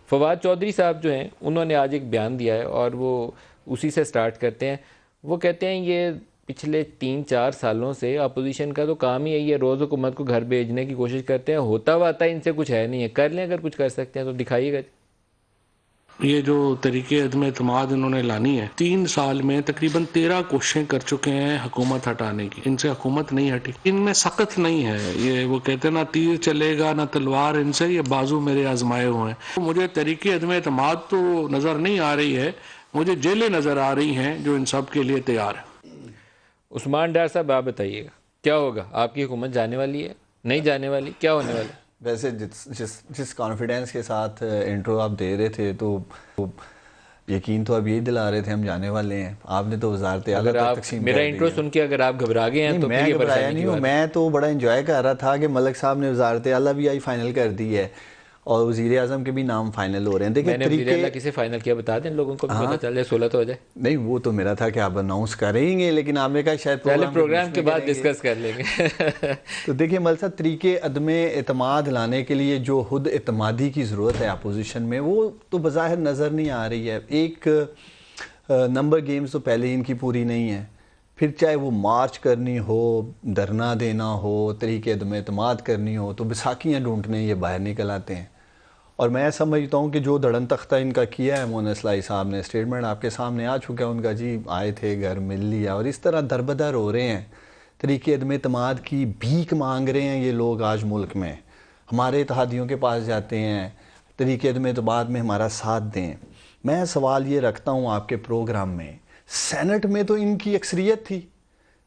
فواد چودھری صاحب جو ہیں انہوں نے آج ایک بیان دیا ہے اور وہ اسی سے سٹارٹ کرتے ہیں. وہ کہتے ہیں یہ پچھلے 3-4 سالوں سے اپوزیشن کا تو کام ہی ہے یہ روز حکومت کو گھر بھیجنے کی کوشش کرتے ہیں, ہوتا واتا ان سے کچھ ہے نہیں ہے, کر لیں اگر کچھ کر سکتے ہیں تو دکھائیے گا. یہ جو طریقے عدم اعتماد انہوں نے لانی ہے, 3 سال میں تقریباً 13 کوششیں کر چکے ہیں حکومت ہٹانے کی, ان سے حکومت نہیں ہٹی, ان میں سخت نہیں ہے. یہ وہ کہتے ہیں نہ تیر چلے گا نہ تلوار ان سے, یہ بازو میرے آزمائے ہوئے ہیں. مجھے طریقے عدم اعتماد تو نظر نہیں آ رہی ہے, مجھے جیلیں نظر آ رہی ہیں جو ان سب کے لیے تیار ہیں. عثمان ڈار صاحب آپ بتائیے گا کیا ہوگا, آپ کی حکومت جانے والی ہے نہیں جانے والی, کیا ہونے والا ہے؟ ویسے جس کانفیڈنس کے ساتھ انٹرو آپ دے رہے تھے تو یقین تو آپ یہی دلا رہے تھے ہم جانے والے ہیں. آپ نے تو وزارت اعلیٰ تک تقسیم کر دی. میرا انٹرو سن کے اگر آپ گھبرا گئے ہیں تو میں گھبرایا نہیں ہوں, میں تو بڑا انجوائے کر رہا تھا کہ ملک صاحب نے وزارت اعلیٰ بھی آئی فائنل کر دی ہے اور وزیر اعظم کے بھی نام فائنل ہو رہے ہیں. دیکھیں وزیر اعلیٰ کسے فائنل کیا بتا دیں لوگوں کو بھی پتہ چل جائے, سہولت ہو جائے. نہیں وہ تو میرا تھا کہ آپ اناؤنس کریں گے, لیکن آپ نے کہا شاید پہلے پروگرام کے بعد ڈسکس کر لیں گے. تو دیکھیں ملک صاحب, طریقے عدم اعتماد لانے کے لیے جو خود اعتمادی کی ضرورت ہے اپوزیشن میں, وہ تو بظاہر نظر نہیں آ رہی ہے. ایک نمبر گیمز تو پہلے ان کی پوری نہیں ہے, پھر چاہے وہ مارچ کرنی ہو, دھرنا دینا ہو, طریقے عدم اعتماد کرنی ہو, تو بیساکھیاں ڈھونڈنے یہ باہر نکل آتے ہیں. اور میں سمجھتا ہوں کہ جو دھڑن تختہ ان کا کیا ہے مون اصلاحی صاحب نے, اسٹیٹمنٹ آپ کے سامنے آ چکا ہے ان کا, جی آئے تھے گھر مل لیا, اور اس طرح دربدر ہو رہے ہیں. طریقے عدم اعتماد کی بھیک مانگ رہے ہیں یہ لوگ آج ملک میں, ہمارے اتحادیوں کے پاس جاتے ہیں طریقے عدم اعتماد میں ہمارا ساتھ دیں. میں سوال یہ رکھتا ہوں آپ کے پروگرام میں, سینٹ میں تو ان کی اکثریت تھی,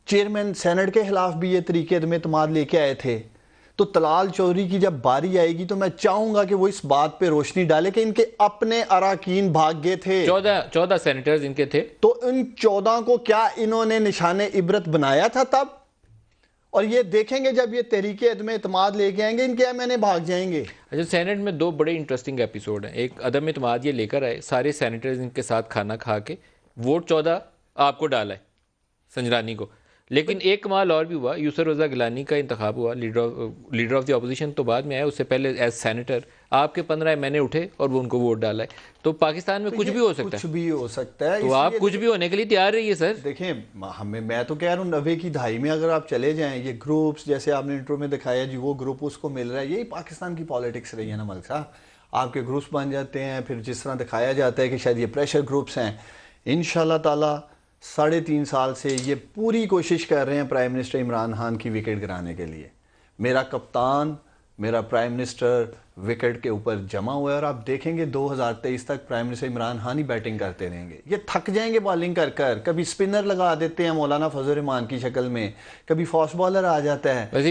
چیئرمین سینٹ کے خلاف بھی یہ طریقے عدم اعتماد لے کے آئے تھے. تو طلال چودھری کی جب باری آئے گی تو میں چاہوں گا کہ وہ اس بات پہ روشنی ڈالے کہ ان کے اپنے اراکین بھاگ گئے تھے. 14 سینیٹرز ان کے تھے, تو ان 14 کو کیا انہوں نے نشان عبرت بنایا تھا تب؟ اور یہ دیکھیں گے جب یہ تحریک عدم اعتماد لے کے آئیں گے ان کے ایم این اے بھاگ جائیں گے. اچھا, سینٹ میں 2 بڑے انٹرسٹنگ ایپیسوڈ ہیں. ایک عدم اعتماد یہ لے کر آئے, سارے سینیٹرز ان کے ساتھ کھانا کھا کے, ووٹ 14 آپ کو ڈالا ہے سنجرانی کو. لیکن ایک کمال اور بھی ہوا, یسر رضا گیلانی کا انتخاب ہوا لیڈر آف دی اپوزیشن, تو بعد میں آیا, اس سے پہلے ایز سینیٹر آپ کے 15 ایم این اے اٹھے اور وہ ان کو ووٹ ڈالا ہے. تو پاکستان میں کچھ بھی ہو سکتا ہے, کچھ بھی ہو سکتا ہے. تو آپ کچھ بھی ہونے کے لیے تیار رہیے سر. دیکھیں میں تو کہہ رہا ہوں 90 کی دہائی میں اگر آپ چلے جائیں, یہ گروپس جیسے آپ نے انٹرو میں دکھایا جی وہ گروپ اس کو مل رہا ہے, یہی پاکستان کی پالیٹکس رہی ہے نا ملک صاحب. آپ کے گروپس بن جاتے ہیں, پھر جس طرح دکھایا جاتا ہے کہ شاید یہ پریشر گروپس ہیں. انشاءاللہ تعالی 3.5 سال سے یہ پوری کوشش کر رہے ہیں پرائم منسٹر عمران خان کی وکٹ گرانے کے لیے. میرا کپتان, میرا پرائم منسٹر وکٹ کے اوپر جمع ہوا ہے, اور آپ دیکھیں گے 2023 تک پرائم منسٹر عمران خان ہی بیٹنگ کرتے رہیں گے. یہ تھک جائیں گے بالنگ کر کر, کبھی سپنر لگا دیتے ہیں مولانا فضل الرحمان کی شکل میں, کبھی فاسٹ بالر آ جاتا ہے. ویسے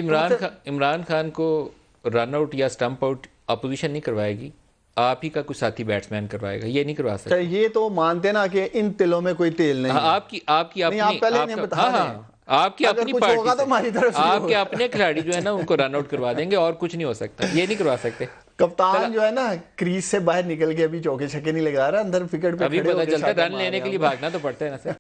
عمران خان کو رن آؤٹ یا سٹمپ آؤٹ اپوزیشن نہیں کروائے گی, آپ ہی کا کوئی ساتھی بیٹسمین کروائے گا, یہ نہیں کروا سکتا. یہ تو مانتے نا کہ ان تلوں میں کوئی تیل نہیں. آپ کی اپنے کھلاڑی جو ہے نا ان کو رن آؤٹ کروا دیں گے, اور کچھ نہیں ہو سکتا, یہ نہیں کروا سکتے. کپتان جو ہے نا کریز سے باہر نکل کے ابھی چوکے چھکے نہیں لگا رہا, اندر وکٹ پہ ابھی پتہ چلتا ہے رن لینے کے لیے بھاگنا تو پڑتا ہے نا سر.